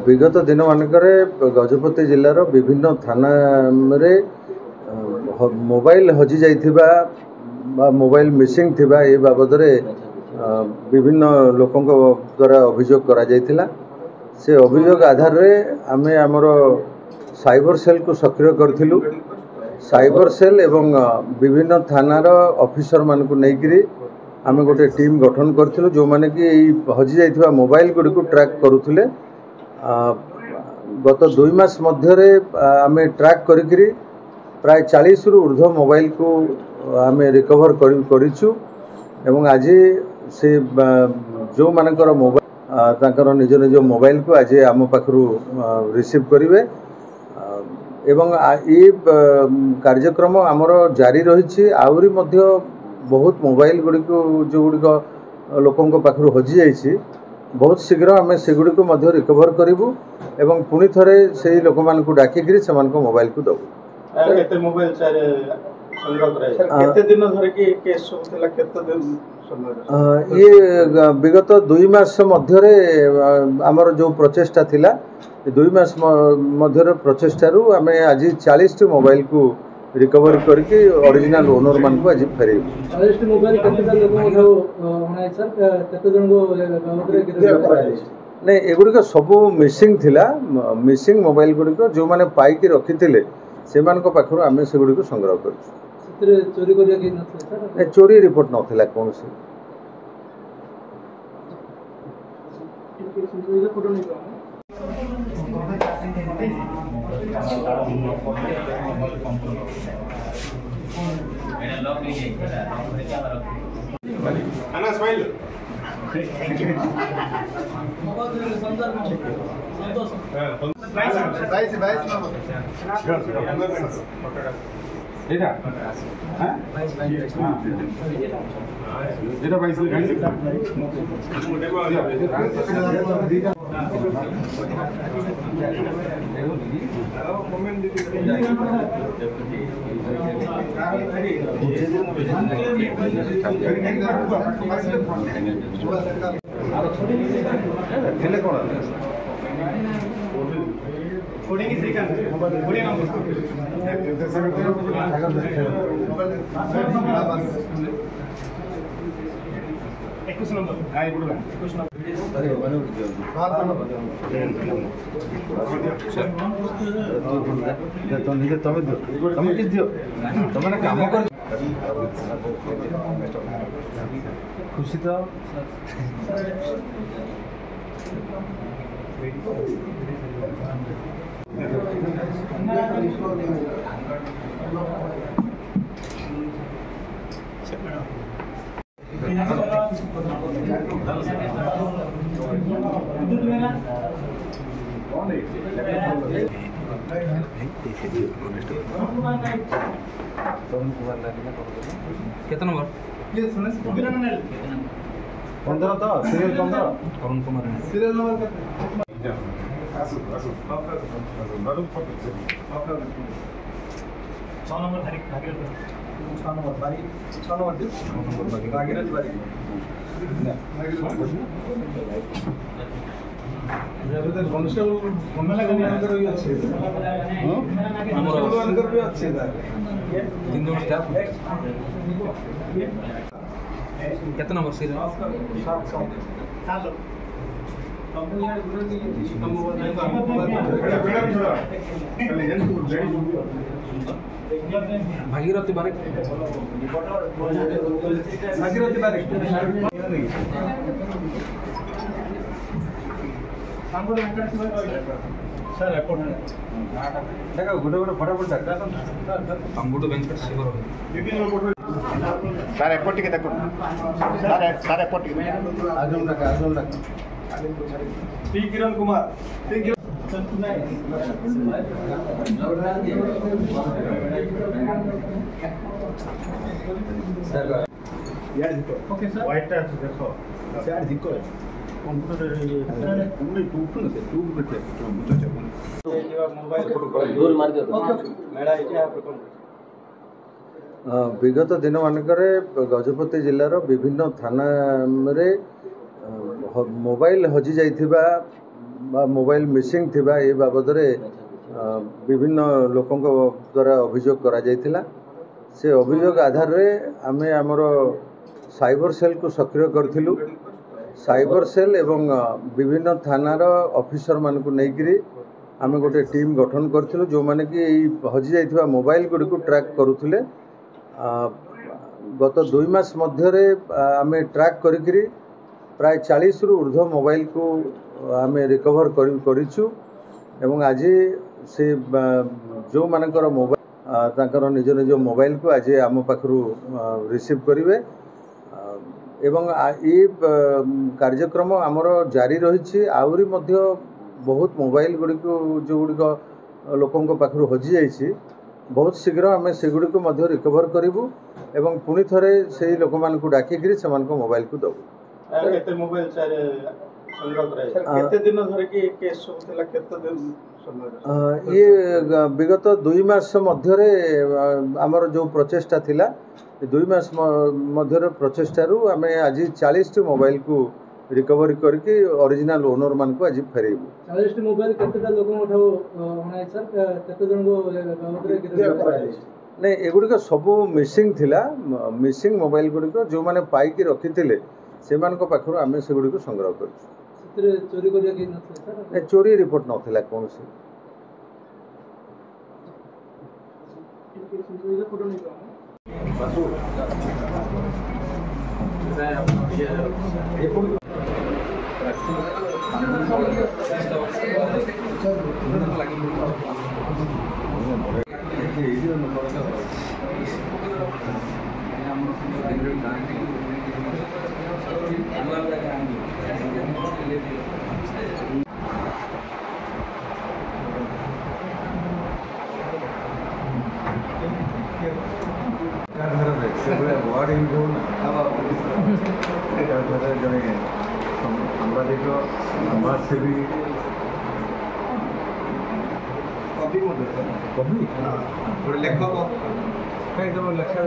विगत दिन मानक गजपति जिलार विभिन्न थाना मोबाइल हजि जाइथिबा मोबाइल मिसिंग थिबा ए बाबद विभिन्न लोकों द्वारा अभियोग करा जाइथिला। से अभियोग आधार रे आमे हमर साइबर सेल को सक्रिय करथिलु। साइबर सेल एवं विभिन्न थानार ऑफिसर मान को नेकरी आमे गोटे टीम गठन करथिलु जो माने कि हजि जाइथिबा मोबाइल गुडी को ट्रैक करूथिले। गत 2 मास मध्य आमे ट्रैक करिकरी प्राय 40 रु ऊर्ध्व मोबाइल को आमे रिकवर करिछु एवं आज से जो मानकर मोबाइल तांकर निज निज मोबाइल को आज आम पाखरु रिसीव करिवे एवं ये कार्यक्रम आमर जारी रही। आउरी मध्य बहुत मोबाइल गुड़ी को जो गुड़िक लोकों पाखरु हजि जाइछि बहुत शीघ्र आम से गुड़ी को रिकवर करूँ एवं पुणी थे से लोक मान को डाकिक से मोबाइल को दबू। ये विगत 2 मास मध्य आमर जो प्रचेष्टा थिला 2 मास मध्य प्रचेष्टारू आम आज 40 मोबाइल को रिकवर करके ओरिजिनल ओनर मान को आज फेरे। नहीं एगुड़िक सबू मिसिंग थिला। मिसिंग मोबाइल गुड़िक जो मैंने पाइक रखी से पाखर आम से गुड़ी संग्रह कर चोरी रिपोर्ट नाला कौन सी। खुशी तो केतना नंबर 15 तो serial 15 Arun Kumar serial number केतना नंबर सीरियल भागीरथी बारिक सर रिपोर्ट देखो गुड गुड फटाफट अंगुडू वेंकट शिवर सर रिपोर्ट के देखो सर रिपोर्ट के आजम रखा T Kiran Kumar T sir यार देखो ओके सर व्हाइट टा देखो यार देखो कंप्यूटर हमने टूट न से टूट बिटे बुझो छ मोबाइल फोटो दूर मार दे मेरा इथे आप विगत दिन मानक गजपति जिलार विभिन्न थाना मोबाइल हजि जाइथिबा बा मोबाइल मिसिंग थिबा ए बाबदरे विभिन्न लोकों द्वारा अभियोग करा जाइथिला। से अभियोग आधार रे आमे हमर साइबर सेल को सक्रिय करथिलु। साइबर सेल एवं विभिन्न थानार ऑफिसर मान को नेगिरी आमे गोटे टीम गठन करथिलु जो माने कि हजि जाइथिबा मोबाइल गुडी को ट्रैक करूथिले। गत 2 मास मध्य रे आमे ट्रैक करिकरी प्राय 40 रु ऊर्ध्व मोबाइल को आमे रिकवर करिछु एवं आज से जो मानकर मोबाइल तांकर निज निज मोबाइल को आज आम पाखरु रिसीव करिवे एवं ये कार्यक्रम आमर जारी रही। आउरी मध्य बहुत मोबाइल गुड़ी को जो गुड़ी लोकों पाखरु हजि जाइछि बहुत शीघ्र आम से गुड़ी को मध्य रिकवर करूँ एवं पुणी थरे से लोक मान को डाकिकी से मोबाइल को दबु। केते मोबाइल सारे संग्रह कराय केते दिन धरे की केस होतला केते दिन ये विगत 2 मास मध्य आमर जो प्रचेष्टा थिला 2 मास मध्य प्रचेष्टारू आम आज 40 मोबाइल को रिकवरी करके ओरिजिनल ओनर मान को आज फेरेबू। 40 मोबाइल केतेटा लोक सर केते जन को नहीं एगुड़ी सब मिसिंग थिला। मिसिंग मोबाइल गुड़ी जो मैंने पाइकी रखी थे से पाखर आम से गुड़ी को संग्रह कर चोरी कर चोरी रिपोर्ट नाला कौन से साम्बादिक समाजसेवी कवि लेखक कहीं लेखा